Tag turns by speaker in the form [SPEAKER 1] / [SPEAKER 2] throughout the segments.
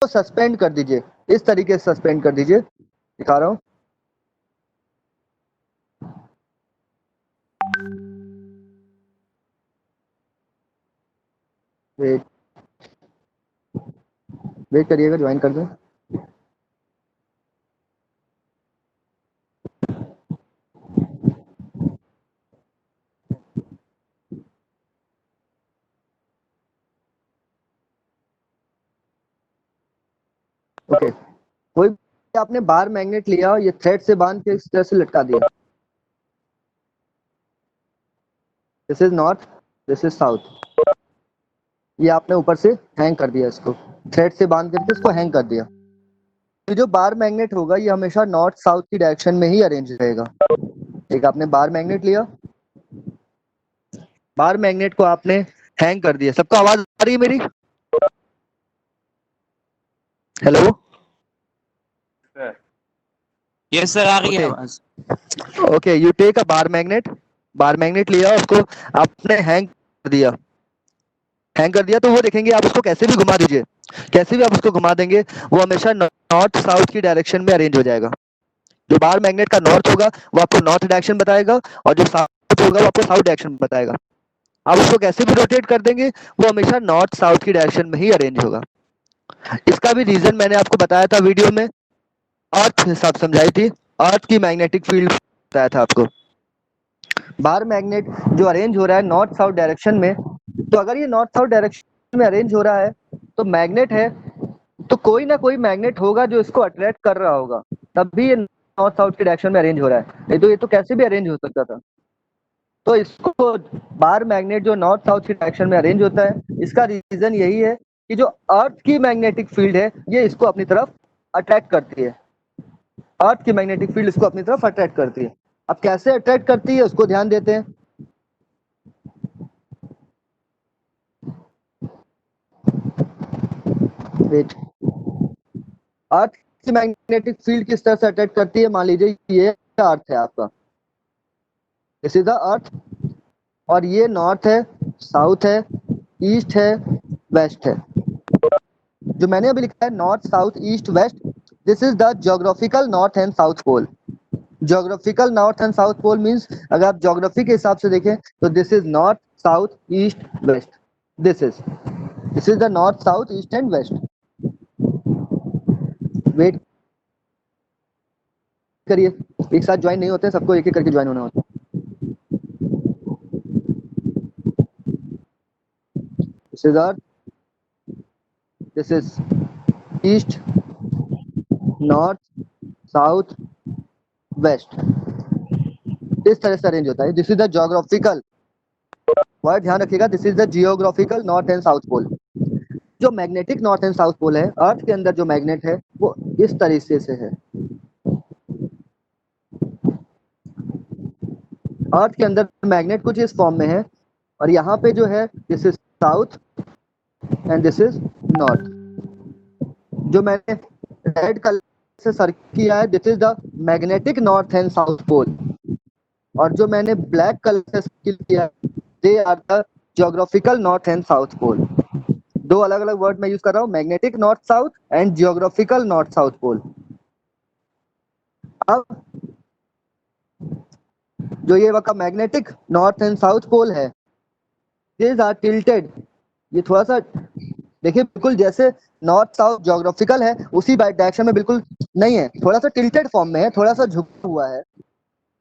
[SPEAKER 1] Suspend कर दीजिए, इस तरीके से सस्पेंड कर दीजिए, दिखा रहा हूं। वेट वेट करिएगा, ज्वाइन कर दें। ओके, कोई आपने बार मैग्नेट लिया, ये थ्रेड से बांध के इस तरह से लटका दिया। This is north, this is south. ये आपने ऊपर से हैंग कर दिया, इसको थ्रेड से बांध करके इसको हैंग कर दिया। ये जो बार मैग्नेट होगा ये हमेशा नॉर्थ साउथ की डायरेक्शन में ही अरेंज रहेगा। एक आपने बार मैग्नेट लिया, बार मैग्नेट को आपने हैंग कर दिया। सबको आवाज आ रही है मेरी? हेलो,
[SPEAKER 2] यस सर, आ रही है आवाज।
[SPEAKER 1] Okay, you take a bar magnet लिया, उसको आपने हैंग कर दिया। हैंग कर दिया तो वो देखेंगे, आप उसको कैसे भी घुमा दीजिए, कैसे भी आप उसको घुमा देंगे वो हमेशा नॉर्थ साउथ की डायरेक्शन में अरेंज हो जाएगा। जो बार मैग्नेट का नॉर्थ होगा वो आपको नॉर्थ डायरेक्शन बताएगा, और जो साउथ होगा वो आपको साउथ डायरेक्शन बताएगा। आप उसको कैसे भी रोटेट कर देंगे वो हमेशा नॉर्थ साउथ की डायरेक्शन में ही अरेंज होगा। इसका भी रीजन मैंने आपको बताया था वीडियो में, अर्थ हिसाब समझाई थी, अर्थ की मैग्नेटिक फील्ड बताया था आपको। बार मैग्नेट जो अरेंज हो रहा है नॉर्थ साउथ डायरेक्शन में, तो अगर ये नॉर्थ साउथ डायरेक्शन में अरेंज हो रहा है तो मैग्नेट है, तो कोई ना कोई मैग्नेट होगा जो इसको अट्रैक्ट कर रहा होगा, तब भी ये नॉर्थ साउथ की डायरेक्शन में अरेंज हो रहा है। नहीं तो ये तो कैसे भी अरेंज हो सकता था। तो इसको बार मैग्नेट जो नॉर्थ साउथ की डायरेक्शन में अरेंज होता है, इसका रीजन यही है कि जो अर्थ की मैग्नेटिक फील्ड है ये इसको अपनी तरफ अट्रैक्ट करती है। अर्थ की मैग्नेटिक फील्ड इसको अपनी तरफ अट्रैक्ट करती है। अब कैसे अट्रैक्ट करती है उसको ध्यान देते हैं। वेट, अर्थ की मैग्नेटिक फील्ड किस तरह से अट्रैक्ट करती है? मान लीजिए ये अर्थ है आपका, दिस इज द अर्थ, और ये नॉर्थ है, साउथ है, ईस्ट है, वेस्ट है। जो मैंने अभी लिखा है north south east west, this is the geographical north and south pole. Geographical north and south pole means अगर आप ज्योग्राफी के हिसाब से देखें तो this is north south east west, this is the north south east and west. Wait करिए, एक साथ ज्वाइन नहीं होते, सबको एक एक करके ज्वाइन होना होता है। This is earth, this is east, north, south, west, इस तरह से अरेंज होता है। This is the geographical, word ध्यान रखिएगा, this is the geographical north and south pole. जो magnetic north and south pole है, अर्थ के अंदर जो मैग्नेट है वो इस तरीके से है। अर्थ के अंदर मैग्नेट कुछ इस फॉर्म में है, और यहाँ पे जो है this is south and this is north. जो मैंने रेड कलर से सर्किल किया है this is the magnetic north and south pole, और जो मैंने ब्लैक कलर से सर्किल किया है they are the geographical north and south pole. दो अलग अलग वर्ड मैं यूज कर रहा हूँ, magnetic north south and geographical north south pole. अब जो ये वक्त magnetic north and south pole है, these are tilted, ये थोड़ा सा देखिए, बिल्कुल जैसे नॉर्थ साउथ ज्योग्राफिकल है उसी डायरेक्शन में बिल्कुल नहीं है, थोड़ा सा टिल्टेड फॉर्म में है, थोड़ा सा झुका हुआ है।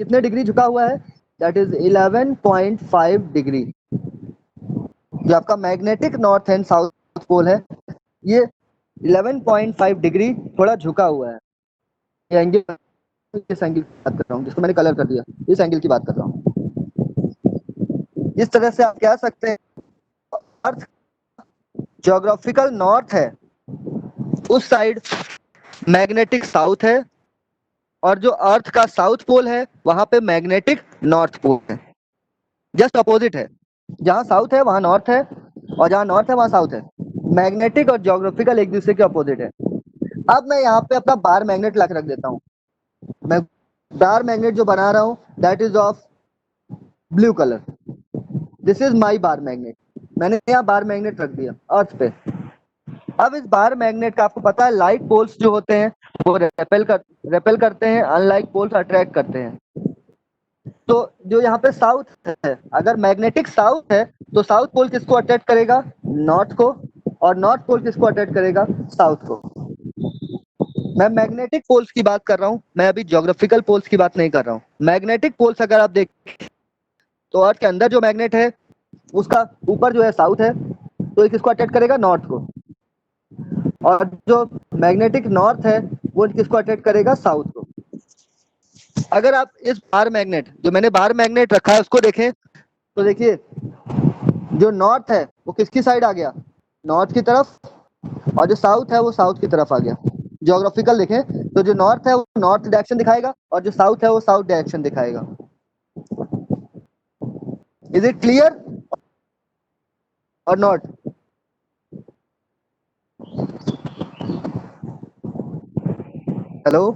[SPEAKER 1] कितने डिग्री झुका हुआ है? That is 11.5 degree. जो आपका magnetic north and south pole है ये 11.5 डिग्री थोड़ा झुका हुआ है। ये एंगल, इस एंगल की बात कर रहा हूँ जिसको मैंने कलर कर दिया, इस एंगल की बात कर रहा हूँ। इस तरह से आप कह सकते हैं अर्थ ज्योग्राफिकल नॉर्थ है, उस साइड मैग्नेटिक साउथ है, और जो अर्थ का साउथ पोल है वहां पे मैग्नेटिक नॉर्थ पोल है। जस्ट अपोजिट है, जहां साउथ है वहां नॉर्थ है, और जहां नॉर्थ है वहां साउथ है। मैग्नेटिक और ज्योग्राफिकल एक दूसरे के अपोजिट है। अब मैं यहाँ पे अपना बार मैग्नेट ला के रख देता हूँ। मैं बार मैग्नेट जो बना रहा हूँ that is of blue colour, this is my bar magnet. मैंने यहाँ बार मैग्नेट रख दिया अर्थ पे। अब इस बार मैग्नेट का आपको पता है लाइक पोल्स जो होते हैं वो रेपेल करते हैं, अनलाइक पोल्स अट्रैक्ट करते हैं। तो जो यहाँ पे साउथ है, अगर मैग्नेटिक साउथ है तो साउथ पोल किसको अट्रैक्ट करेगा? नॉर्थ को। और नॉर्थ पोल किसको अट्रैक्ट करेगा? साउथ को। मैं मैग्नेटिक पोल्स की बात कर रहा हूँ, मैं अभी ज्योग्राफिकल पोल्स की बात नहीं कर रहा हूँ। मैग्नेटिक पोल्स अगर आप देख तो अर्थ के अंदर जो मैग्नेट है उसका ऊपर जो है साउथ है, तो ये किसको अट्रैक्ट करेगा? नॉर्थ को। और जो मैग्नेटिक नॉर्थ है वो किसको अट्रैक्ट करेगा? साउथ को। अगर आप इस बार मैग्नेट, जो मैंने बार मैग्नेट रखा है उसको देखें तो देखिए जो नॉर्थ है वो किसकी साइड आ गया? नॉर्थ की तरफ। और जो साउथ है वो साउथ की तरफ आ गया। ज्योग्राफिकल देखें तो जो नॉर्थ है वो नॉर्थ डायरेक्शन दिखाएगा और जो साउथ है वो साउथ डायरेक्शन दिखाएगा। इज इट क्लियर और not? Hello,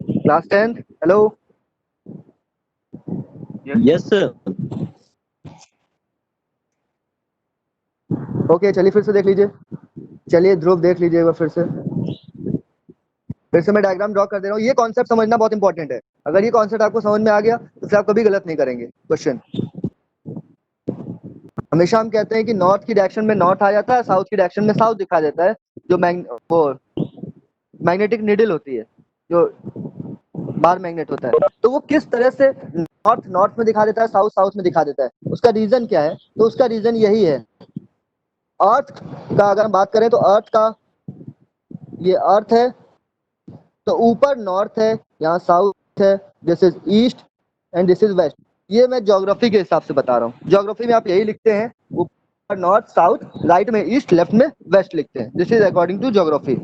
[SPEAKER 1] class 10, hello.
[SPEAKER 2] Yes sir.
[SPEAKER 1] Okay, चलिए फिर से देख लीजिए। चलिए ध्रुव देख लीजिए एक बार फिर से मैं डायग्राम ड्रॉ कर दे रहा हूँ। ये कॉन्सेप्ट समझना बहुत इंपॉर्टेंट है। अगर ये कॉन्सेप्ट आपको समझ में आ गया तो फिर आप कभी गलत नहीं करेंगे क्वेश्चन। हमेशा हम कहते हैं कि नॉर्थ की डायरेक्शन में नॉर्थ आ जाता है, साउथ की डायरेक्शन में साउथ दिखा देता है। जो मैग्नेटिक नीडल होती है, जो बार मैग्नेट होता है, तो वो किस तरह से नॉर्थ नॉर्थ में दिखा देता है, साउथ साउथ में दिखा देता है, उसका रीजन क्या है? तो उसका रीजन यही है। अर्थ का अगर हम बात करें तो अर्थ का, ये अर्थ है तो ऊपर नॉर्थ है, यहाँ साउथ है, this is east and this is west. ये मैं ज्योग्राफी के हिसाब से बता रहा हूँ। ज्योग्राफी में आप यही लिखते हैं, ऊपर नॉर्थ साउथ, राइट में ईस्ट, लेफ्ट में वेस्ट लिखते हैं। This is according to geography.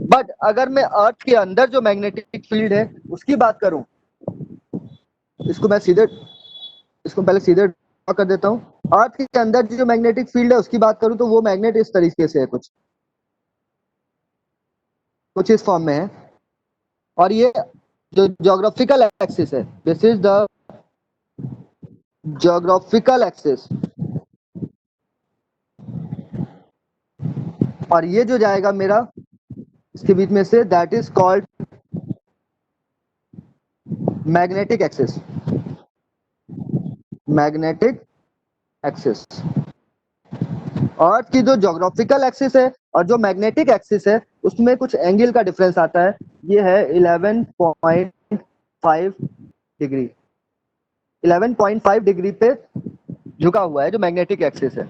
[SPEAKER 1] But अगर मैं अर्थ के अंदर जो मैग्नेटिक फील्ड है उसकी बात करूं, इसको मैं सीधे, इसको पहले सीधे ड्रॉ कर देता हूं। अर्थ के अंदर जो मैग्नेटिक फील्ड है उसकी बात करूं तो वो मैग्नेट इस तरीके से है, कुछ इस फॉर्म में है। और ये जो ज्योग्राफिकल एक्सिस है, this is the geographical axis. और ये जो जाएगा मेरा इसके बीच में से, that is called magnetic axis. Magnetic axis. Earth की जो ज्योग्राफिकल एक्सिस है और जो मैग्नेटिक एक्सिस है उसमें कुछ एंगल का डिफरेंस आता है। ये है 11.5 डिग्री। 11.5 डिग्री पे झुका हुआ है जो मैग्नेटिक एक्सिस है।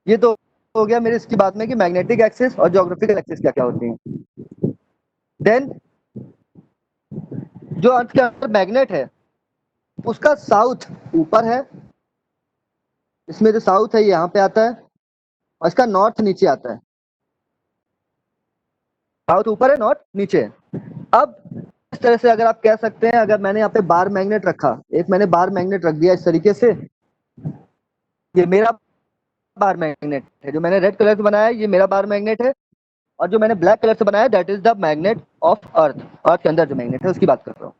[SPEAKER 1] ये तो हो गया मेरे इसकी बात में कि मैग्नेटिक एक्सिस और ज्योग्राफिकल एक्सिस क्या क्या होती हैं। देन जो अर्थ के अंदर मैग्नेट है उसका साउथ ऊपर है, इसमें जो साउथ है ये यहाँ पे आता है और इसका नॉर्थ नीचे आता है। साउथ ऊपर है, नॉर्थ नीचे है। अब इस तरह से अगर आप कह सकते हैं, अगर मैंने यहाँ पे बार मैग्नेट रखा, एक मैंने बार मैग्नेट रख दिया इस तरीके से, ये मेरा बार मैग्नेट है। जो मैंने रेड कलर से बनाया है ये मेरा बार मैग्नेट है, और जो मैंने ब्लैक कलर से बनाया that is the magnet of earth. Earth के अंदर जो मैग्नेट है उसकी बात कर रहा हूँ।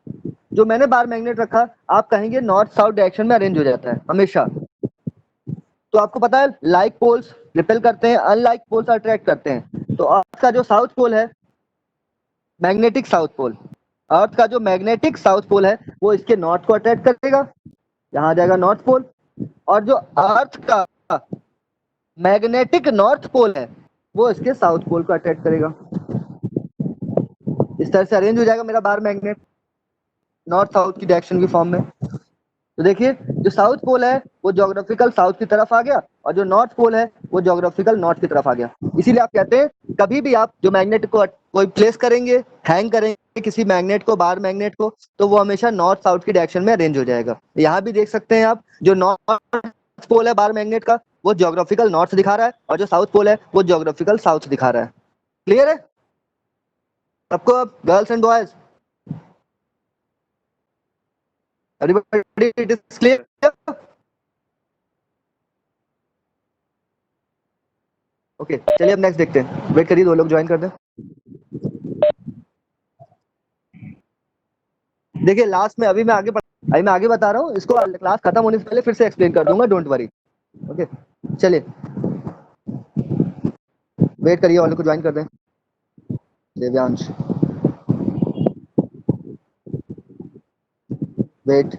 [SPEAKER 1] जो मैंने बार मैग्नेट रखा, आप कहेंगे नॉर्थ साउथ डायरेक्शन में अरेंज हो जाता है हमेशा। तो आपको पता है लाइक पोल्स रिपेल करते हैं, अनलाइक पोल्स अट्रैक्ट करते हैं। तो अर्थ का जो साउथ पोल है, मैग्नेटिक साउथ पोल, अर्थ का जो मैग्नेटिक साउथ पोल है वो इसके नॉर्थ को अट्रैक्ट करेगा, यहाँ आ जाएगा नॉर्थ पोल। और जो अर्थ का मैग्नेटिक नॉर्थ पोल है वो इसके साउथ पोल को अट्रैक्ट करेगा। इस तरह से अरेंज हो जाएगा मेरा बार मैग्नेट नॉर्थ साउथ की डायरेक्शन की फॉर्म में। तो देखिए जो साउथ पोल है वो ज्योग्राफिकल साउथ की तरफ आ गया और जो नॉर्थ पोल है वो ज्योग्राफिकल नॉर्थ की तरफ आ गया। इसीलिए आप कहते हैं कभी भी आप जो मैग्नेट को कोई प्लेस करेंगे, हैंग करेंगे किसी मैग्नेट को, बार मैग्नेट को, तो वो हमेशा नॉर्थ साउथ की डायरेक्शन में अरेंज हो जाएगा। यहाँ भी देख सकते हैं आप, जो नॉर्थ पोल है बार मैग्नेट का वो ज्योग्राफिकल नॉर्थ दिखा रहा है और जो साउथ पोल है वो ज्योग्राफिकल साउथ दिखा रहा है। क्लियर है सबको? अब girls and boys, everybody it is clear? Okay चलिए अब नेक्स्ट देखते हैं। वेट करिए, 2 लोग ज्वाइन कर दें। देखिए लास्ट में अभी मैं आगे अभी मैं आगे बता रहा हूँ, इसको क्लास खत्म होने से पहले फिर से एक्सप्लेन कर दूंगा, डोंट वरी। ओके चलिए वेट करिए, वाले को ज्वाइन कर दें। Devyansh wait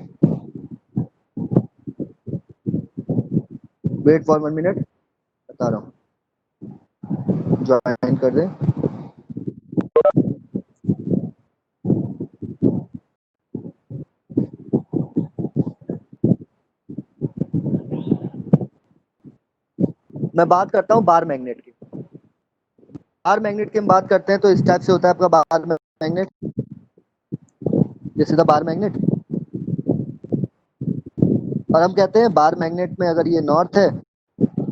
[SPEAKER 1] wait for 1 minute, बता रहा हूँ, ज्वाइन कर दें। मैं बात करता हूँ बार मैग्नेट की। बार मैग्नेट की हम बात करते हैं तो इस टाइप से होता है आपका बार मैग्नेट, जैसे द बार मैग्नेट। और हम कहते हैं बार मैग्नेट में अगर ये नॉर्थ है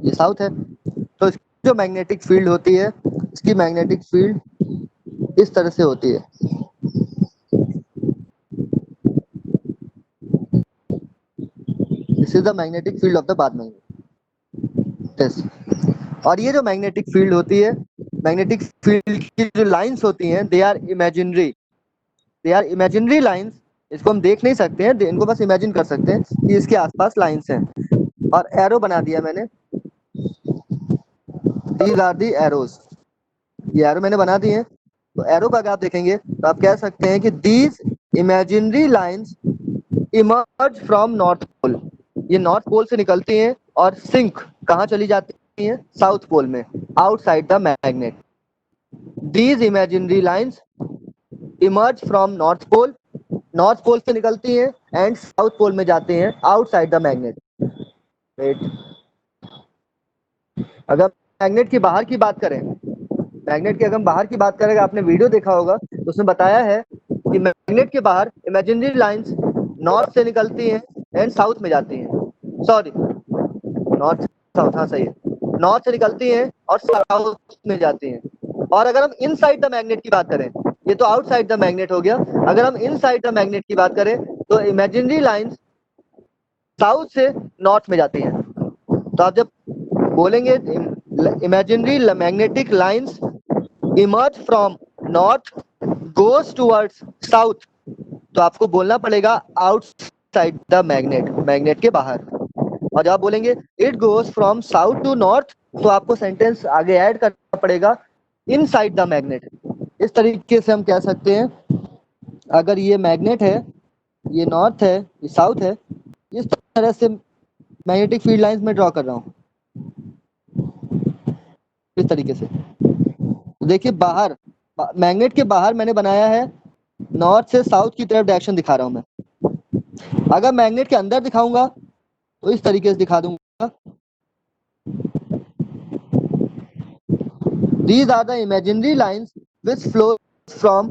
[SPEAKER 1] ये साउथ है, तो इसकी जो मैग्नेटिक फील्ड होती है, इसकी मैग्नेटिक फील्ड इस तरह से होती है। This is the magnetic field of the bar magnet. और ये जो मैग्नेटिक फील्ड होती है, मैग्नेटिक फील्ड की जो लाइंस होती हैं, दे आर इमेजिनरी लाइंस। इसको हम देख नहीं सकते हैं, इनको बस इमेजिन कर सकते हैं कि इसके आसपास लाइंस हैं। और एरो बना दिया मैंने, दीज आर दी एरोज। ये एरो मैंने बना दिए हैं। तो एरो का अगर आप देखेंगे तो आप कह सकते हैं कि these imaginary lines emerge from north pole. ये नॉर्थ पोल से निकलती हैं और सिंक कहाँ चली जाती हैं? साउथ पोल में, outside the magnet. These imaginary lines emerge from north pole, north pole से निकलती हैं एंड साउथ पोल में जाते हैं, आउटसाइड द मैग्नेट। अगर मैग्नेट की बाहर की बात करें, मैग्नेट की अगर हम बाहर की बात करें, आपने वीडियो देखा होगा तो उसमें बताया है कि मैग्नेट के बाहर इमेजिनरी लाइंस नॉर्थ से निकलती हैं एंड साउथ में जाती हैं। सॉरी, नॉर्थ साउथ, हाँ सही है, नॉर्थ से निकलती हैं और साउथ में जाती हैं। और अगर हम इनसाइड द मैग्नेट की बात करें, ये तो आउटसाइड द मैग्नेट हो गया, अगर हम इनसाइड द मैग्नेट की बात करें तो इमेजिनरी लाइंस साउथ से नॉर्थ में जाती हैं। तो आप जब बोलेंगे imaginary magnetic lines emerge from north goes towards south, तो आपको बोलना पड़ेगा आउटसाइड द मैग्नेट, मैग्नेट के बाहर। और जब आप बोलेंगे it goes from south to north, तो आपको सेंटेंस आगे ऐड करना पड़ेगा इनसाइड द मैग्नेट। इस तरीके से हम कह सकते हैं, अगर ये मैग्नेट है, ये नॉर्थ है, ये साउथ है, इस तरह से मैग्नेटिक फील्ड लाइंस में ड्रॉ कर रहा हूँ इस तरीके से। तो देखिए बाहर, मैग्नेट के बाहर मैंने बनाया है, नॉर्थ से साउथ की तरफ डायरेक्शन दिखा रहा हूं मैं। अगर मैग्नेट के अंदर दिखाऊंगा तो इस तरीके से दिखा दूंगा। These are the imaginary lines which flow from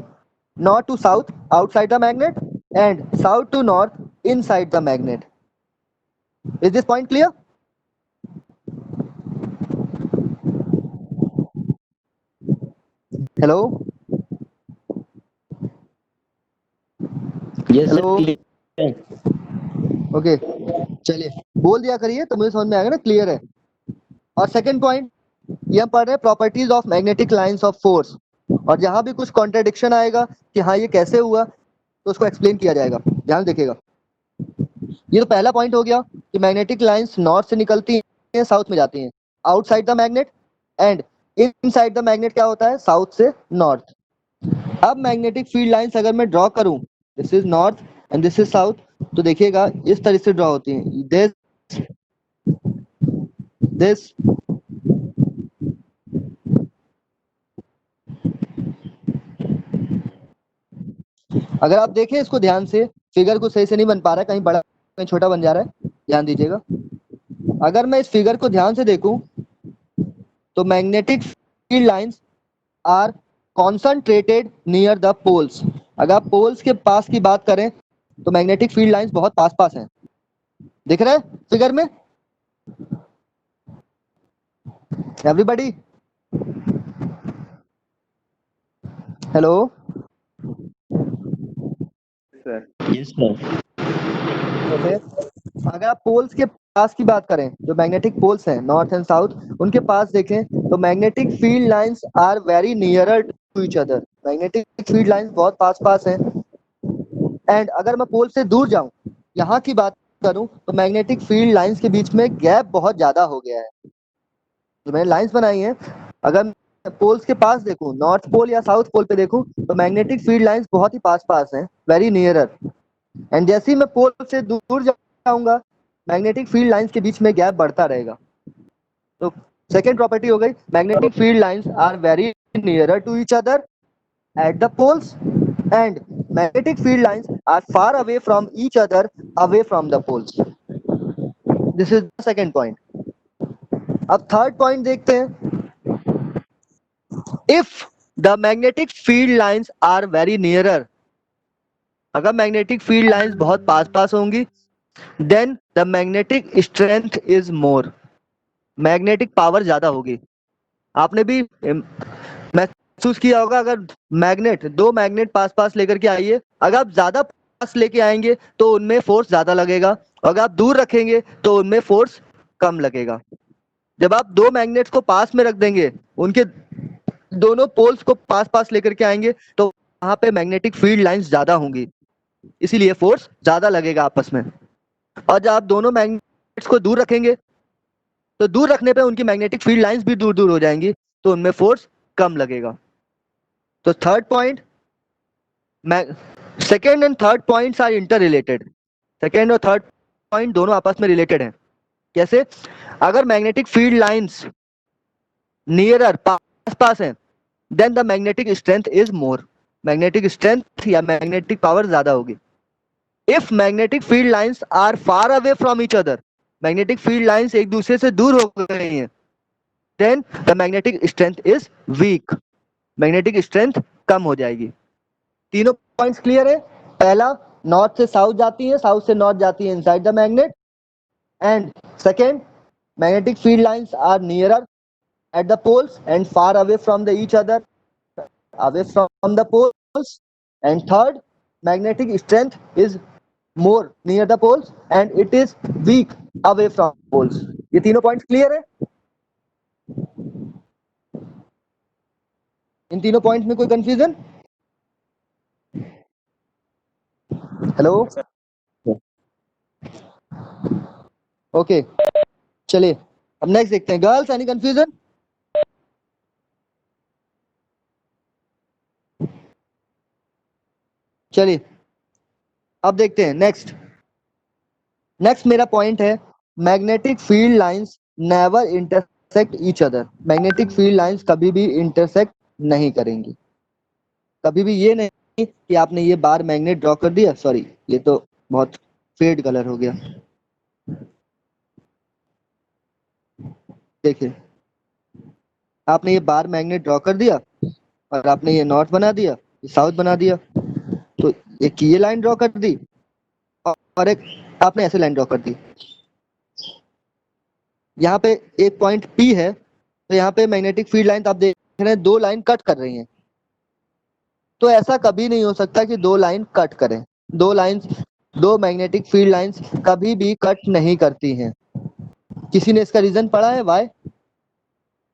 [SPEAKER 1] north to south outside the magnet and south to north inside the magnet. Is this point clear? Hello?
[SPEAKER 2] Yes sir,
[SPEAKER 1] Hello?
[SPEAKER 2] clear.
[SPEAKER 1] Okay चलिए बोल दिया करिए तो मुझे समझ में आएगा ना, क्लियर है। और सेकंड पॉइंट, ये हम पढ़ रहे हैं properties of magnetic lines of force. और जहां भी कुछ कॉन्ट्रडिक्शन आएगा कि हाँ ये कैसे हुआ, तो उसको एक्सप्लेन किया जाएगा, ध्यान देखिएगा। ये तो पहला पॉइंट हो गया कि मैग्नेटिक लाइंस नॉर्थ से निकलती हैं, साउथ में जाती हैं, outside the magnet, and inside the magnet क्या होता है? साउथ से नॉर्थ। अब मैग्नेटिक फील्ड लाइंस अगर मैं ड्रॉ करूं, this is north and this is south, तो देखिएगा इस तरह से ड्रॉ होती हैं, दिस अगर आप देखें इसको ध्यान से, फिगर को सही से नहीं बन पा रहा है, कहीं बड़ा कहीं छोटा बन जा रहा है, ध्यान दीजिएगा। अगर मैं इस फिगर को ध्यान से देखूं तो magnetic field lines are concentrated near the poles. अगर आप पोल्स के पास की बात करें तो मैग्नेटिक फील्ड लाइंस बहुत पास पास हैं, दिख रहा है फिगर में everybody? Hello
[SPEAKER 2] Yes sir.
[SPEAKER 1] Okay. अगर आप पोल्स के पास की बात करें, जो मैग्नेटिक पोल्स हैं नॉर्थ एंड साउथ, उनके पास देखें तो magnetic field lines are very nearer to each other. Magnetic field lines बहुत पास पास हैं। एंड अगर मैं पोल से दूर जाऊं यहाँ की बात करूं तो मैग्नेटिक फील्ड लाइंस के बीच में गैप बहुत ज्यादा हो गया है। जो मैंने लाइंस बनाई है, अगर पोल्स के पास देखूं, नॉर्थ पोल या साउथ पोल पे देखूं, तो मैग्नेटिक फील्ड लाइंस बहुत ही पास पास हैं, वेरी नियरर। एंड जैसे ही मैं पोल से दूर जाऊंगा, मैग्नेटिक फील्ड लाइंस के बीच में गैप बढ़ता रहेगा। तो सेकेंड प्रॉपर्टी हो गई, magnetic field lines are very nearer to each other at the poles and magnetic field lines are far away from each other away from the poles. This is the second point. अब third point देखते हैं। If the magnetic field lines are very nearer, अगर magnetic field lines बहुत पास पास होंगी, then the magnetic strength is more, magnetic power ज्यादा होगी। आपने भी महसूस किया होगा, अगर मैग्नेट, दो मैग्नेट पास पास लेकर के आइए, अगर आप ज्यादा पास लेके आएंगे तो उनमें फोर्स ज्यादा लगेगा, अगर आप दूर रखेंगे तो उनमें फोर्स कम लगेगा। जब आप दो मैग्नेट्स को पास में रख देंगे, उनके दोनों पोल्स को पास पास लेकर के आएंगे, तो वहां पे मैग्नेटिक फील्ड लाइंस ज्यादा होंगी, इसीलिए फोर्स ज्यादा लगेगा आपस में। और जब आप दोनों मैग्नेट्स को दूर रखेंगे, तो दूर रखने पे उनकी मैग्नेटिक फील्ड लाइंस भी दूर दूर हो जाएंगी, तो उनमें फोर्स कम लगेगा। तो third point, second and third points are interrelated. Second और थर्ड पॉइंट दोनों आपस में रिलेटेड हैं। कैसे? अगर मैग्नेटिक फील्ड लाइंस नियरर, पास पास हैं, then the magnetic strength is more, magnetic strength या मैग्नेटिक पावर ज्यादा होगी। If magnetic field lines are far away from each other, magnetic field lines एक दूसरे से दूर हो गई हैं, then the magnetic strength is week, magnetic strength कम हो जाएगी। तीनों पॉइंट्स क्लियर है? पहला, नॉर्थ से साउथ जाती है, साउथ से नॉर्थ जाती है inside the magnet. And second, magnetic field lines are nearer at the poles and far away from the each other, away from the poles. And third, magnetic strength is more near the poles and it is weak away from poles. ये तीनों points clear है? इन तीनों points में कोई confusion? Hello, okay, चलिए अब next देखते हैं। Girls, any confusion? चलिए अब देखते हैं नेक्स्ट। नेक्स्ट मेरा पॉइंट है, magnetic field lines never intersect each other. Magnetic field lines कभी भी इंटरसेक्ट नहीं करेंगी। कभी भी ये नहीं कि आपने ये बार मैग्नेट ड्रॉ कर दिया, सॉरी ये तो बहुत फेड कलर हो गया, देखिए आपने ये बार मैग्नेट ड्रॉ कर दिया और आपने ये नॉर्थ बना दिया, ये साउथ बना दिया, तो एक ये लाइन ड्रॉ कर दी और एक आपने ऐसे लाइन ड्रॉ कर दी। यहाँ पे एक पॉइंट P है, तो यहाँ पे मैग्नेटिक फील्ड लाइन आप देख रहे हैं, दो लाइन कट कर रही हैं। तो ऐसा कभी नहीं हो सकता कि दो लाइन कट करें, दो लाइंस, दो मैग्नेटिक फील्ड लाइंस कभी भी कट नहीं करती हैं। किसी ने इसका रीजन पढ़ा है वाई?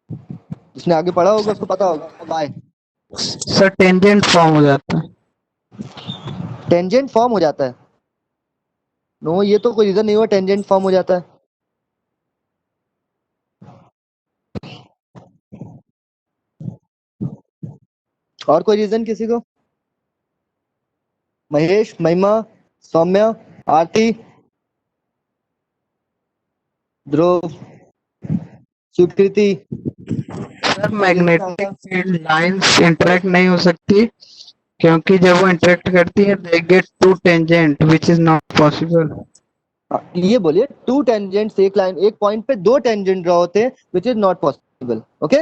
[SPEAKER 1] जिसने आगे पढ़ा होगा उसको पता होगा वाई।
[SPEAKER 3] सर टेंजेंट फॉर्म हो जाता है।
[SPEAKER 1] टेंजेंट फॉर्म हो जाता है? नो, ये तो कोई रीजन नहीं हुआ टेंजेंट फॉर्म हो जाता है। और कोई रीजन किसी को? महेश, महिमा, Saumya, Aarti, Dhruv, Swikriti.
[SPEAKER 3] Sir magnetic field lines interact नहीं हो सकती, क्योंकि जब वो इंटरेक्ट करती है they get two tangent which is not possible.
[SPEAKER 1] ये बोलिए, टू टेंजेंट्स, एक लाइन, एक पॉइंट पे दो टेंजेंट ड्रॉ होते हैं which is not possible. Okay,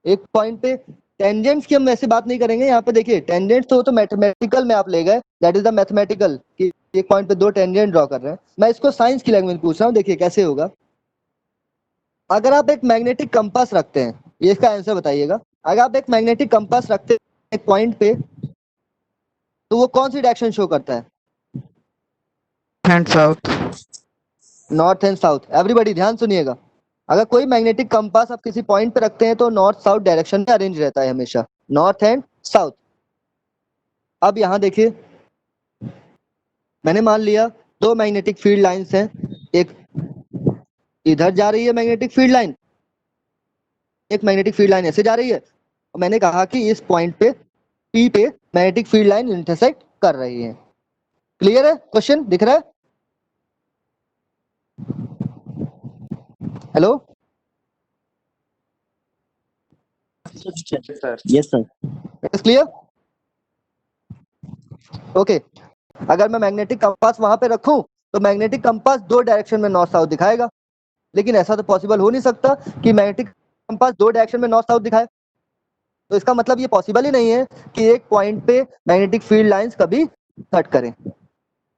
[SPEAKER 1] एक पॉइंट पे टेंजेंट्स की हम वैसे बात नहीं करेंगे। यहाँ पे देखिए टेंजेंट्स तो मैथमेटिकल में आप ले गए, दैट इज द मैथमेटिकल कि एक पॉइंट पे दो टेंजेंट ड्रॉ कर रहे हैं। मैं इसको साइंस की लैंग्वेज में पूछ रहा हूँ, देखिए कैसे होगा। अगर आप एक मैग्नेटिक कंपास रखते हैं, ये इसका आंसर बताइएगा, अगर आप एक मैग्नेटिक कंपास रखते हैं एक पॉइंट पे, तो वो कौन सी डायरेक्शन शो करता है?
[SPEAKER 3] And south.
[SPEAKER 1] North and south. Everybody ध्यान सुनिएगा, अगर कोई मैग्नेटिक कंपास आप किसी पॉइंट पे रखते हैं तो नॉर्थ साउथ डायरेक्शन में अरेंज रहता है हमेशा, नॉर्थ एंड साउथ। अब यहां देखिए, मैंने मान लिया दो मैग्नेटिक फील्ड लाइंस हैं, एक इधर जा रही है मैग्नेटिक फील्ड लाइन, एक मैग्नेटिक फील्ड लाइन ऐसे जा रही है, और मैंने कहा कि इस पॉइंट पे पी पे मैग्नेटिक फील्ड लाइन इंटरसेक्ट कर रही है। क्लियर है? क्वेश्चन दिख रहा है? Hello,
[SPEAKER 2] sir
[SPEAKER 4] yes sir.
[SPEAKER 1] Clear? Okay, अगर मैं मैग्नेटिक कंपास वहां पे रखूं तो मैग्नेटिक कंपास दो डायरेक्शन में नॉर्थ साउथ दिखाएगा, लेकिन ऐसा तो पॉसिबल हो नहीं सकता कि मैग्नेटिक कंपास दो डायरेक्शन में नॉर्थ साउथ दिखाए। तो इसका मतलब ये पॉसिबल ही नहीं है कि एक पॉइंट पे मैग्नेटिक फील्ड लाइंस कभी कट करें।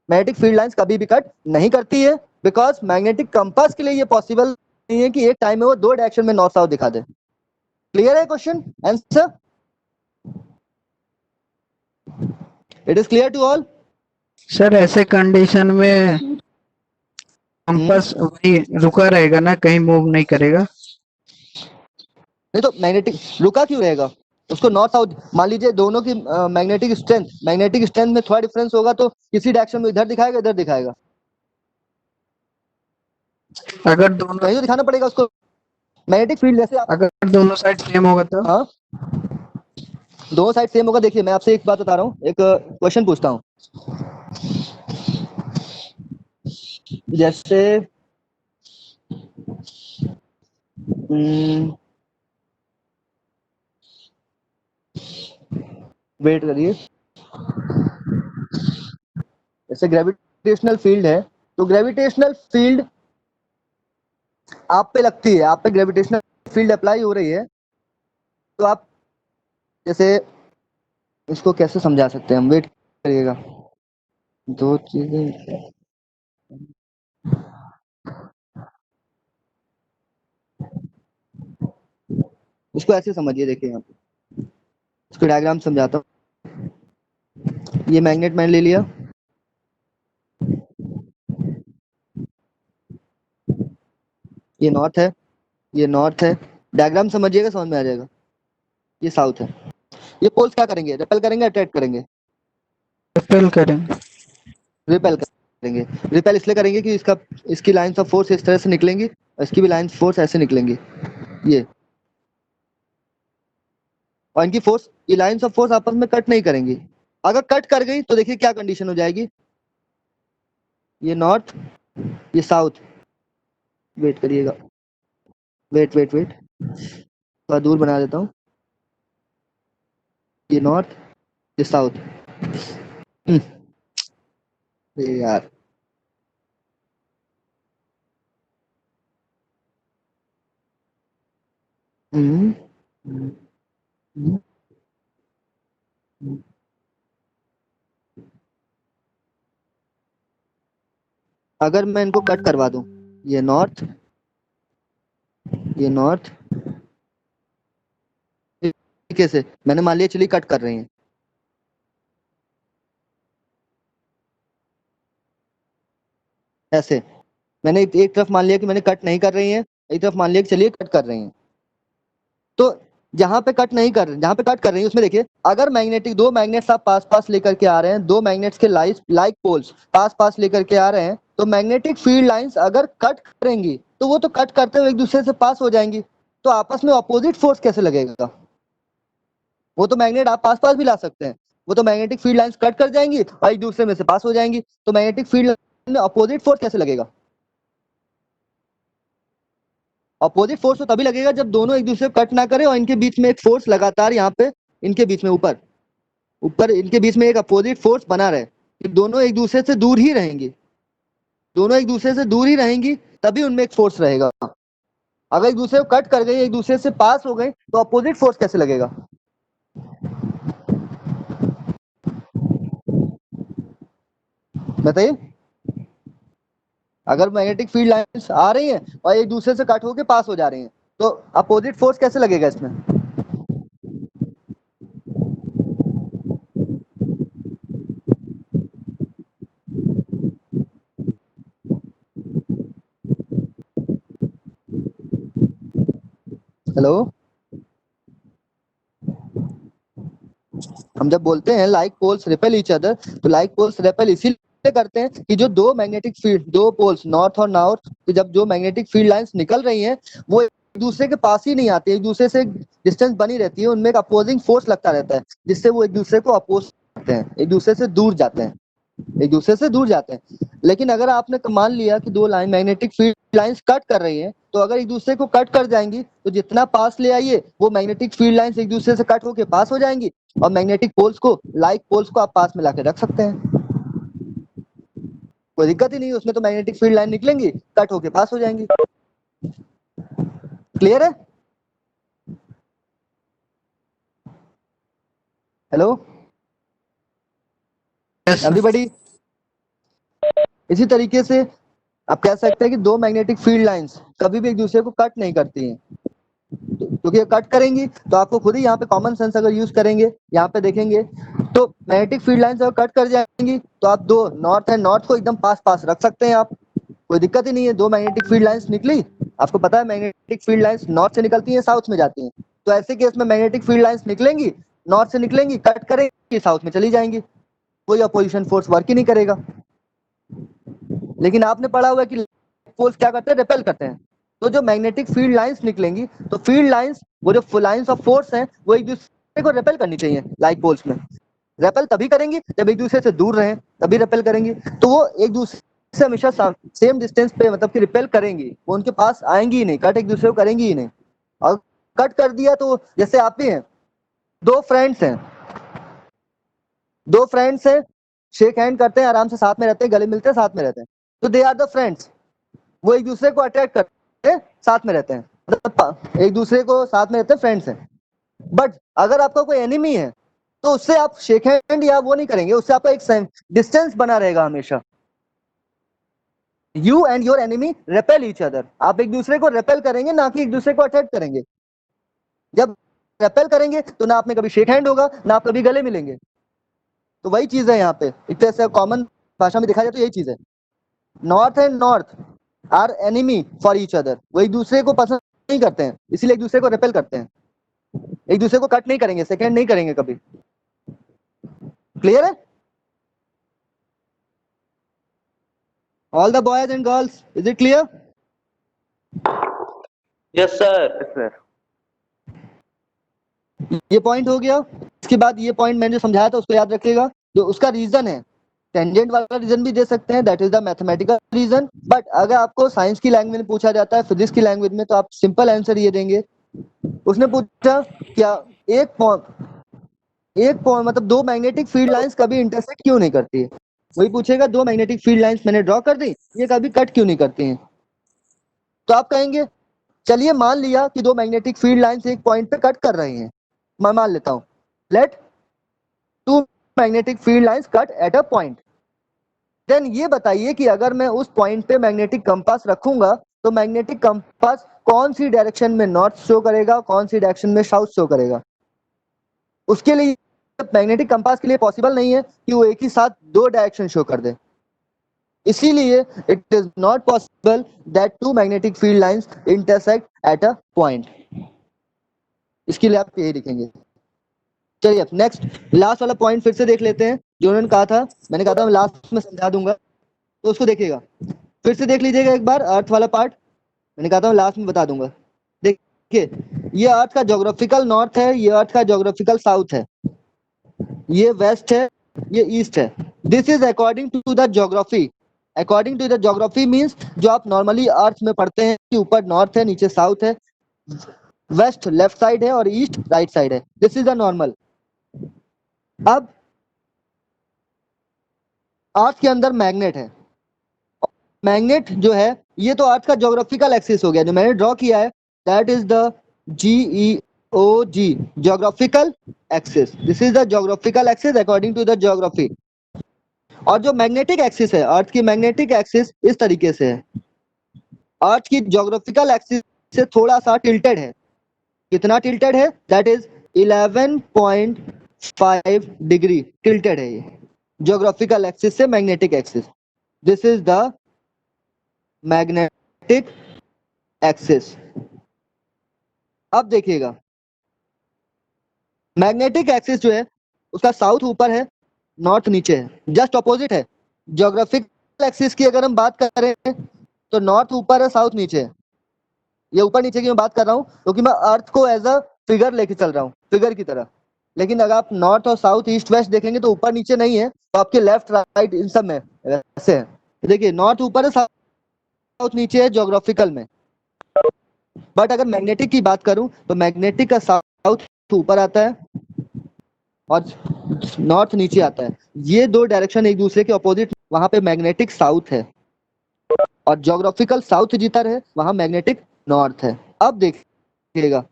[SPEAKER 1] मैग्नेटिक फील्ड लाइंस कभी भी कट नहीं करती है, बिकॉज मैग्नेटिक कंपास के लिए ये पॉसिबल नहीं है कि एक टाइम में वो दो डायरेक्शन में नॉर्थ साउथ दिखा दे। क्लियर है question answer? It is clear to all?
[SPEAKER 3] Sir ऐसे कंडीशन में कंपास वही रुका रहेगा ना, कहीं मूव नहीं करेगा?
[SPEAKER 1] नहीं तो मैग्नेटिक रुका क्यों रहेगा? उसको नॉर्थ साउथ मान लीजिए, दोनों की मैग्नेटिक स्ट्रेंथ में थोड़ा डिफरेंस होगा तो किसी डायरेक्शन में इधर दिखाएगा, इधर दिखाएगा,
[SPEAKER 3] अगर दोनों
[SPEAKER 1] कहीं तो दिखाना पड़ेगा उसको। मैग्नेटिक फील्ड जैसे
[SPEAKER 3] अगर दोनों साइड सेम होगा तो?
[SPEAKER 1] हाँ, दो साइड सेम होगा। देखिए मैं आपसे एक बात बता रहा हूँ, एक क्वेश्चन पूछता हूँ। जैसे वेट करिए, जैसे ग्रेविटेशनल फील्ड है, तो ग्रेविटेशनल फील्ड आप पे लगती है, आप पे ग्रेविटेशनल फील्ड अप्लाई हो रही है, तो आप जैसे इसको कैसे समझा सकते हैं हम? वेट करिएगा, दो चीजें। इसको ऐसे समझिए, देखिए यहाँ पे इसको डायग्राम समझाता हूँ। ये मैग्नेट मैंने ले लिया, ये नॉर्थ है, ये नॉर्थ है। डायग्राम समझिएगा, समझ में आ जाएगा। ये साउथ है। ये पोल्स क्या करेंगे? रिपेल करेंगे, अट्रैक्ट करेंगे?
[SPEAKER 3] रिपेल करेंगे।
[SPEAKER 1] रिपेल करेंगे। रिपेल इसलिए करेंगे कि इसकी लाइंस ऑफ फोर्स इस तरह से निकलेंगी और इसकी भी लाइंस फोर्स ऐसे निकलेंगी, ये, और इनकी फोर्स, ये लाइंस ऑफ फोर्स आपस में कट नहीं करेंगी। अगर कट कर गई तो देखिए क्या कंडीशन हो जाएगी। ये नॉर्थ, ये साउथ, वेट करिएगा, वेट वेट वेट, थोड़ा दूर बना देता हूँ। ये नॉर्थ, ये साउथ। ये यार, हम्म, हम्म, हम्म, हम्म। अगर मैं इनको कट करवा दूं, ये नॉर्थ, ये नॉर्थ, तरीके से मैंने मान लिया चलिए कट कर रही हैं ऐसे, मैंने एक तरफ मान लिया कि मैंने कट नहीं कर रही हैं, एक तरफ मान लिया कि चलिए कट कर रही हैं। तो जहां पे कट नहीं कर, जहां पे कट कर रही है उसमें देखिए, अगर मैग्नेटिक दो मैग्नेट्स आप पास पास लेकर के आ रहे हैं, दो मैग्नेट्स के लाइक पोल्स पास पास लेकर के आ रहे हैं, तो मैग्नेटिक फील्ड लाइंस अगर कट करेंगी तो वो तो कट करते हुए एक दूसरे से पास हो जाएंगी, तो आपस में ऑपोजिट फोर्स कैसे लगेगा? वो तो मैग्नेट आप पास पास भी ला सकते हैं, वो तो मैग्नेटिक फील्ड लाइंस कट कर जाएंगी और एक दूसरे में से पास हो जाएंगी, तो मैग्नेटिक फील्ड लाइन में ऑपोजिट फोर्स कैसे लगेगा? अपोजिट फोर्स तो तभी लगेगा जब दोनों एक दूसरे को कट ना करें और इनके बीच में एक फोर्स लगातार यहाँ पे, इनके बीच में ऊपर ऊपर इनके बीच में एक अपोजिट फोर्स बना रहे, कि दोनों एक दूसरे से दूर ही रहेंगी, दोनों एक दूसरे से दूर ही रहेंगी, तभी उनमें एक फोर्स रहेगा। अगर एक दूसरे को कट कर गई, एक दूसरे से पास हो गई, तो अपोजिट फोर्स कैसे लगेगा? बताइए। अगर मैग्नेटिक फील्ड लाइंस आ रही हैं और एक दूसरे से कट होकर पास हो जा रही हैं, तो अपोजिट फोर्स कैसे लगेगा इसमें? हेलो, हम जब बोलते हैं like poles repel each other, तो लाइक पोल्स रिपेल इसीलिए करते हैं कि जो दो मैग्नेटिक फील्ड, दो पोल्स नॉर्थ और नाउथ, जब जो मैग्नेटिक फील्ड लाइंस निकल रही हैं वो एक दूसरे के पास ही नहीं आती, एक दूसरे से डिस्टेंस बनी रहती है, उनमें एक अपोजिंग फोर्स लगता रहता है जिससे वो एक दूसरे को अपोज करते हैं, एक दूसरे से दूर जाते हैं, एक दूसरे से दूर जाते हैं। लेकिन अगर आपने मान लिया कि दो line magnetic field lines cut कर रही हैं, तो अगर एक दूसरे को कट कर जाएंगी तो जितना पास ले आइए वो मैग्नेटिक फील्ड लाइंस एक दूसरे से कट होके पास हो जाएंगी, और मैग्नेटिक पोल्स को, लाइक पोल्स को आप पास में लाके रख सकते हैं, कोई दिक्कत ही नहीं है उसमें, तो मैग्नेटिक फील्ड लाइन निकलेंगी, कट होके पास हो जाएंगी। क्लियर है? Hello everybody. इसी तरीके से आप कह सकते हैं कि दो मैग्नेटिक फील्ड लाइंस कभी भी एक दूसरे को कट नहीं करती हैं, क्योंकि ये कट करेंगी तो आपको खुद ही यहाँ पे कॉमन सेंस अगर यूज करेंगे, यहाँ पे देखेंगे तो मैग्नेटिक फील्ड लाइंस अगर कट कर जाएंगी तो आप दो नॉर्थ एंड नॉर्थ को एकदम पास पास रख सकते हैं, आप कोई दिक्कत ही नहीं है। दो मैग्नेटिक फील्ड लाइंस निकली, आपको पता है मैग्नेटिक फील्ड लाइंस नॉर्थ से निकलती हैं, साउथ में जाती हैं, तो ऐसे केस में मैग्नेटिक फील्ड लाइंस निकलेंगी, नॉर्थ से निकलेंगी, कट करेंगी, साउथ में चली जाएंगी, कोई अपोजिशन फोर्स वर्क ही नहीं करेगा। लेकिन आपने पढ़ा हुआ है कि फोर्स क्या करते हैं, रिपेल करते हैं, तो जो मैग्नेटिक फील्ड लाइंस निकलेंगी तो फील्ड लाइंस, वो जो लाइंस ऑफ फोर्स हैं वो एक दूसरे को रिपेल करनी चाहिए, लाइक पोल्स में रेपेल तभी करेंगी जब एक दूसरे से दूर रहें, तभी रेपेल करेंगी, तो वो एक दूसरे से हमेशा सेम डिस्टेंस पे मतलब कि रिपेल करेंगी, वो उनके पास आएंगी ही नहीं, कट एक दूसरे को करेंगी ही नहीं। और कट कर दिया तो जैसे आप भी हैं, दो फ्रेंड्स हैं, दो फ्रेंड्स हैं, शेक हैंड करते हैं, आराम से साथ में रहते हैं, गले मिलते हैं, साथ में रहते हैं, तो दे आर द फ्रेंड्स, वो एक दूसरे को अट्रैक्ट करते हैं, साथ में रहते हैं, मतलब एक दूसरे को साथ में रहते हैं, फ्रेंड्स हैं। बट अगर आपका कोई एनिमी है तो उससे आप शेक हैंड या वो नहीं करेंगे, उससे आपका एक डिस्टेंस बना रहेगा हमेशा। You and your enemy repel each other, आप एक दूसरे को रेपेल करेंगे, ना कि एक दूसरे को अटैक करेंगे। जब रेपेल करेंगे तो ना आप में कभी शेक हैंड होगा, ना आप कभी गले मिलेंगे। तो वही चीज है यहाँ पे, एक तरह से कॉमन भाषा में दिखा जाए तो यही चीज है। North and north are enemy for each other, वो एक दूसरे को पसंद नहीं करते हैं, इसीलिए एक दूसरे को रेपेल करते हैं, एक दूसरे को कट नहीं करेंगे, सेकेंड नहीं करेंगे कभी। क्लियर है? All the boys and girls, is it clear?
[SPEAKER 2] Yes, sir.
[SPEAKER 1] ये पॉइंट हो गया। इसके बाद ये पॉइंट मैंने जो समझाया था उसको याद रखिएगा, जो उसका रीजन है, टेंजेंट वाला रीजन भी दे सकते हैं, that is the mathematical reason. But अगर आपको साइंस की लैंग्वेज में पूछा जाता है, फिजिक्स की लैंग्वेज में, तो आप सिंपल आंसर ये देंगे। उसने पूछा क्या एक पॉइंट मतलब दो मैग्नेटिक फील्ड लाइंस कभी इंटरसेक्ट क्यों नहीं करती है, वही पूछेगा, दो मैग्नेटिक फील्ड लाइंस मैंने ड्रॉ कर दी, ये कभी कट क्यों नहीं करती हैं। तो आप कहेंगे चलिए मान लिया कि दो मैग्नेटिक फील्ड लाइंस एक पॉइंट पे कट कर रही हैं, मैं मान लेता हूं, let two magnetic field lines cut at a point. Then ये बताइए कि अगर मैं उस पॉइंट पे मैग्नेटिक कंपास रखूंगा तो मैग्नेटिक कंपास कौन सी डायरेक्शन में नॉर्थ शो करेगा, कौन सी डायरेक्शन में साउथ शो करेगा। उसके लिए मैग्नेटिक कंपास के लिए पॉसिबल नहीं है कि वो एक ही साथ दो डायरेक्शन शो कर दे, इसीलिए it is not possible that two magnetic field lines intersect at a point. इसके लिए आप यही लिखेंगे। चलिए अब नेक्स्ट लास्ट वाला पॉइंट फिर से देख लेते हैं, जो उन्होंने कहा था, मैंने कहा था मैं लास्ट में समझा दूंगा, तो उसको देखिएगा, फिर से देख लीजिएगा एक बार अर्थ वाला पार्ट, मैंने कहा था मैं लास्ट में बता दूंगा। देखिए ये अर्थ का ज्योग्राफिकल नॉर्थ है, ये अर्थ का ज्योग्राफिकल साउथ है, ये वेस्ट है, ये ईस्ट है। This is according to the geography. According to the geography means जो आप नॉर्मली अर्थ में पढ़ते हैं कि ऊपर नॉर्थ है, नीचे साउथ है, वेस्ट लेफ्ट साइड है और ईस्ट राइट साइड है, दिस इज द नॉर्मल। अब अर्थ के अंदर मैग्नेट है, मैग्नेट जो है ये तो अर्थ का ज्योग्राफिकल एक्सिस हो गया, जो मैंने ड्रॉ किया है that is the GEOG, geographical axis, this is the geographical axis according to the geography. और जो मैग्नेटिक एक्सिस है, अर्थ की मैग्नेटिक एक्सिस इस तरीके से है, अर्थ की ज्योग्राफिकल एक्सिस से थोड़ा सा टिल्टेड है, कितना टिल्टेड है, दैट इज 11.5 डिग्री टिल्टेड है ये ज्योग्राफिकल एक्सिस से magnetic axis, this is the magnetic axis. अब देखिएगा मैग्नेटिक एक्सिस जो है उसका साउथ ऊपर है, नॉर्थ नीचे है, जस्ट ऑपोजिट है, ज्योग्राफिकल एक्सिस की अगर हम बात करें तो नॉर्थ ऊपर है, साउथ नीचे है। ये ऊपर नीचे की मैं बात कर रहा हूँ क्योंकि मैं अर्थ को एज अ फिगर लेके चल रहा हूँ, फिगर की तरह। लेकिन अगर आप नॉर्थ और साउथ ईस्ट वेस्ट देखेंगे तो ऊपर नीचे नहीं है, तो आपके लेफ्ट राइट इन सब में ऐसे है। देखिए नॉर्थ ऊपर है, साउथ नीचे है ज्योग्राफिकल में। बट अगर मैग्नेटिक की बात करूं तो मैग्नेटिक का साउथ ऊपर आता है और नॉर्थ नीचे आता है। ये दो डायरेक्शन एक दूसरे के अपोजिट, वहां पे मैग्नेटिक साउथ है और ज्योग्राफिकल साउथ जिधर है वहां मैग्नेटिक नॉर्थ है। अब देखिएगा,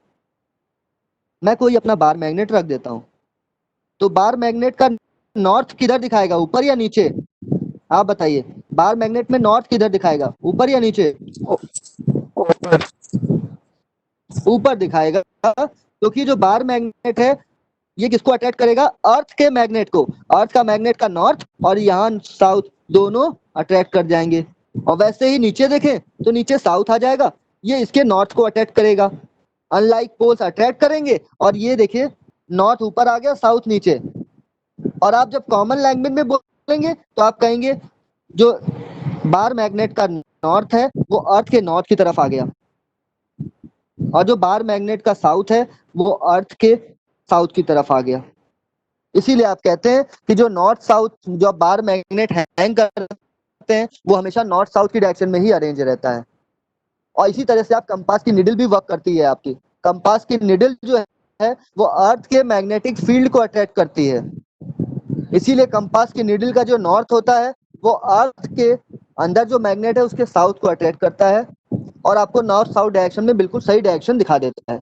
[SPEAKER 1] मैं कोई अपना बार मैग्नेट रख देता हूं तो बार मैग्नेट का नॉर्थ किधर दिखाएगा, ऊपर या नीचे? आप बताइए, बार मैग्नेट में नॉर्थ किधर दिखाएगा, ऊपर या नीचे?
[SPEAKER 3] ऊपर।
[SPEAKER 1] ऊपर दिखाएगा, क्योंकि जो बार मैग्नेट है ये किसको अट्रैक्ट करेगा, अर्थ के मैग्नेट को। अर्थ का मैग्नेट का नॉर्थ और यहाँ साउथ दोनों अट्रैक्ट कर जाएंगे। और वैसे ही नीचे देखें तो नीचे साउथ आ जाएगा, ये इसके नॉर्थ को अट्रैक्ट करेगा। अनलाइक पोल्स अट्रैक्ट करेंगे, और ये देखिए नॉर्थ ऊपर आ गया, साउथ नीचे। और आप जब कॉमन लैंग्वेज में बोलेंगे तो आप कहेंगे जो बार मैग्नेट का नॉर्थ है वो अर्थ के नॉर्थ की तरफ आ गया, और जो बार मैग्नेट का साउथ है वो अर्थ के साउथ की तरफ आ गया। इसीलिए आप कहते हैं कि जो नॉर्थ साउथ जो बार मैग्नेट हैंग करते हैं वो हमेशा नॉर्थ साउथ की डायरेक्शन में ही अरेंज रहता है। और इसी तरह से आप कंपास की निडल भी वर्क करती है। आपकी कंपास की निडल जो है वो अर्थ के मैग्नेटिक फील्ड को अट्रैक्ट करती है। इसीलिए कंपास की निडल का जो नॉर्थ होता है वो अर्थ के अंदर जो मैग्नेट है उसके साउथ को अट्रैक्ट करता है और आपको नॉर्थ साउथ डायरेक्शन में बिल्कुल सही डायरेक्शन दिखा देता है।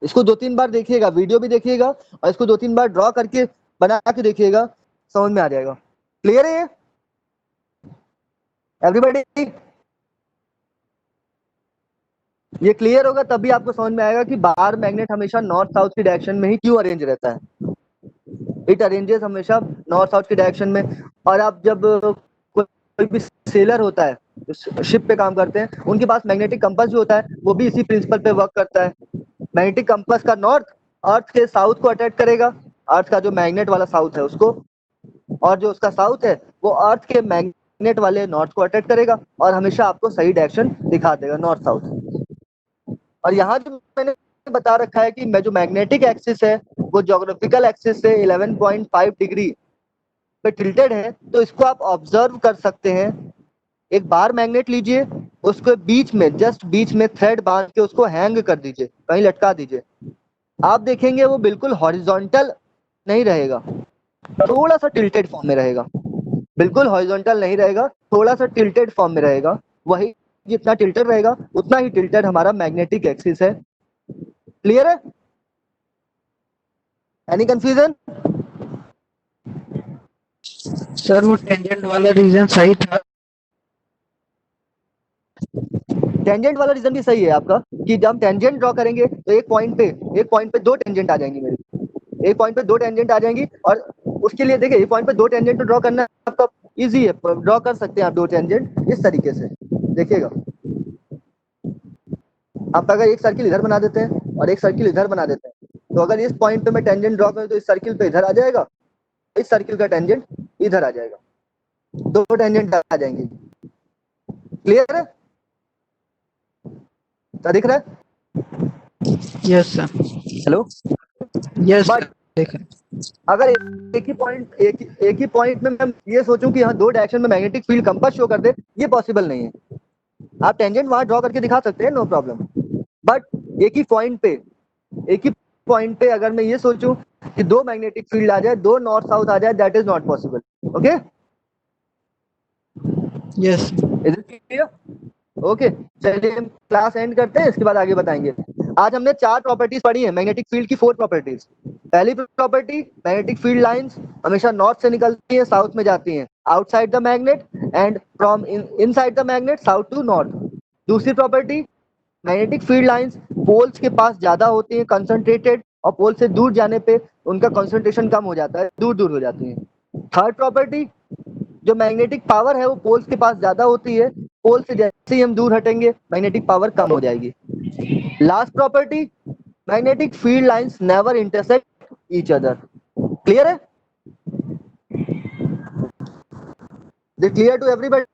[SPEAKER 1] इसको 2-3 बार देखिएगा, वीडियो भी देखिएगा और इसको 2-3 बार ड्रॉ करके बना के देखिएगा, समझ में आ जाएगा। क्लियर है एवरीबॉडी? ये क्लियर होगा तभी आपको समझ में आएगा कि बार मैग्नेट हमेशा नॉर्थ साउथ की डायरेक्शन में ही क्यों अरेंज रहता है। इट अरेंजेस हमेशा नॉर्थ साउथ की डायरेक्शन में। और आप जब कोई भी सेलर होता है, शिप पे काम करते हैं, उनके पास मैग्नेटिक कंपास जो होता है वो भी इसी प्रिंसिपल पे वर्क करता है। मैग्नेटिक कंपास का नॉर्थ अर्थ के साउथ को अट्रैक्ट करेगा, अर्थ का जो मैग्नेट वाला साउथ है उसको, और जो उसका साउथ है वो अर्थ के मैग्नेट वाले नॉर्थ को अट्रैक्ट करेगा और हमेशा आपको सही डायरेक्शन दिखा देगा, नॉर्थ साउथ। और यहाँ जो मैंने बता रखा है कि मैं जो मैग्नेटिक एक्सिस है वो ज्योग्राफिकल एक्सिस से 11.5 डिग्री पे टिल्टेड है, तो इसको आप ऑब्जर्व कर सकते हैं। एक बार मैग्नेट लीजिए, उसको बीच में, जस्ट बीच में थ्रेड बांध के उसको हैंग कर दीजिए, कहीं लटका दीजिए। आप देखेंगे वो बिल्कुल हॉरिजॉन्टल नहीं रहेगा, थोड़ा सा टिल्टेड फॉर्म में रहेगा। बिल्कुल हॉरिजॉन्टल नहीं रहेगा, थोड़ा सा टिल्टेड फॉर्म में रहेगा। वही जितना टिल्टेड रहेगा उतना ही टिल्टेड हमारा मैग्नेटिक एक्सिस है। क्लियर है? Any confusion?
[SPEAKER 3] सर वो टेंजेंट वाला रीजन सही था।
[SPEAKER 1] टेंजेंट वाला रीजन भी सही है आपका कि जब हम टेंजेंट ड्रॉ करेंगे तो एक पॉइंट पे दो टेंजेंट आ जाएंगी मेरी, एक पॉइंट पे दो टेंजेंट आ जाएंगी। और उसके लिए देखिए एक पॉइंट पे दो टेंजेंट ड्रॉ करना आपका इजी है, ड्रॉ कर सकते हैं आप दो टेंजेंट इस तरीके से। देखिएगा, आप अगर एक सर्किल इधर बना देते हैं और एक सर्किल इधर बना देते हैं, तो अगर इस पॉइंट पे मैं टेंजेंट ड्रॉ करूं तो इस सर्किल पे इधर आ जाएगा, इस सर्किल का टेंजेंट इधर आ जाएगा, दो टेंजेंट आ जाएंगे। क्लियर है? क्या दिख रहा है?
[SPEAKER 3] Yes sir.
[SPEAKER 1] Hello?
[SPEAKER 3] Yes
[SPEAKER 1] but
[SPEAKER 3] sir, देखा।
[SPEAKER 1] अगर एक ही पॉइंट में मैं ये सोचूं कि हाँ दो डायरेक्शन में मैग्नेटिक फील्ड कंपास शो कर दे, ये पॉसिबल नहीं है। आप टेंजेंट वहां ड्रॉ करके दिखा सकते हैं, नो प्रॉब्लम। बट एक ही पॉइंट पे अगर मैं ये सोचूं कि दो मैग्नेटिक फील्ड आ जाए, दो नॉर्थ साउथ आ जाए, that is not possible. Okay,
[SPEAKER 3] yes.
[SPEAKER 1] Is it clear? Okay, चलिए हम क्लास एंड करते हैं, इसके बाद आगे बताएंगे। आज हमने 4 प्रॉपर्टीज पढ़ी है मैग्नेटिक फील्ड की, 4 प्रॉपर्टीज। पहली प्रॉपर्टी, मैग्नेटिक फील्ड लाइंस हमेशा नॉर्थ से निकलती है, साउथ में जाती हैं, outside the magnet and from inside the magnet south to north. दूसरी property, magnetic field lines poles के पास ज्यादा होती हैं, कंसंट्रेटेड, और पोल से दूर जाने पे उनका कंसंट्रेशन कम हो जाता है, दूर दूर हो जाती है। थर्ड प्रॉपर्टी, जो मैग्नेटिक पावर है वो पोल्स के पास ज्यादा होती है, पोल से जैसे ही हम दूर हटेंगे मैग्नेटिक पावर कम हो जाएगी। Last property, magnetic field lines never intersect each other. Clear है? Is it clear to everybody?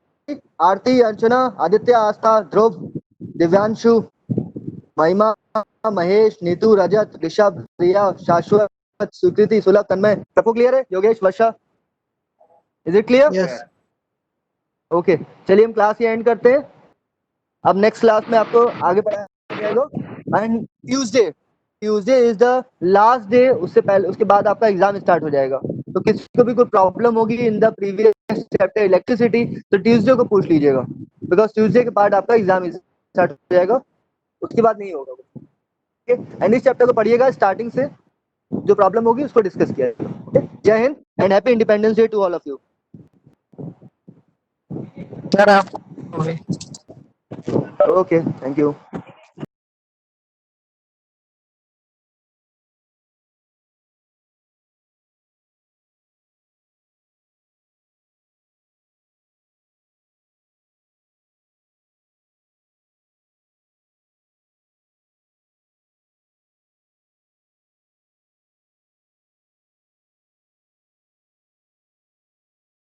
[SPEAKER 1] Aarti, Anshana, Aditya, Astha, Dhruv, Divyanshu, महिमा, महेश, नीतू, रजत, ऋषभ, रिया, शाश्वत, सुकृति, सुलभ, तन्मय, सबको क्लियर है? Yogesh, Varsha, is it clear?
[SPEAKER 3] Yes.
[SPEAKER 1] Okay, चलिए हम क्लास ये एंड करते हैं. अब नेक्स्ट क्लास में आपको आगे पढ़ाया जाएगा. And Tuesday is the last day. उससे पहले, उसके बाद आपका एग्जाम स्टार्ट हो जाएगा. तो किसी को भी कोई प्रॉब्लम होगी in the previous chapter electricity, तो ट्यूसडे को पूछ लीजिएगा, बिकॉज ट्यूसडे के बाद आपका एग्जाम स्टार्ट हो जाएगा. उसके बाद नहीं होगा. एंड इस चैप्टर को पढ़िएगा स्टार्टिंग से, जो प्रॉब्लम होगी उसको डिस्कस किया जाएगा. Jai Hind and happy independence day to all of you.
[SPEAKER 3] Sir, आप
[SPEAKER 1] ओके, थैंक यू.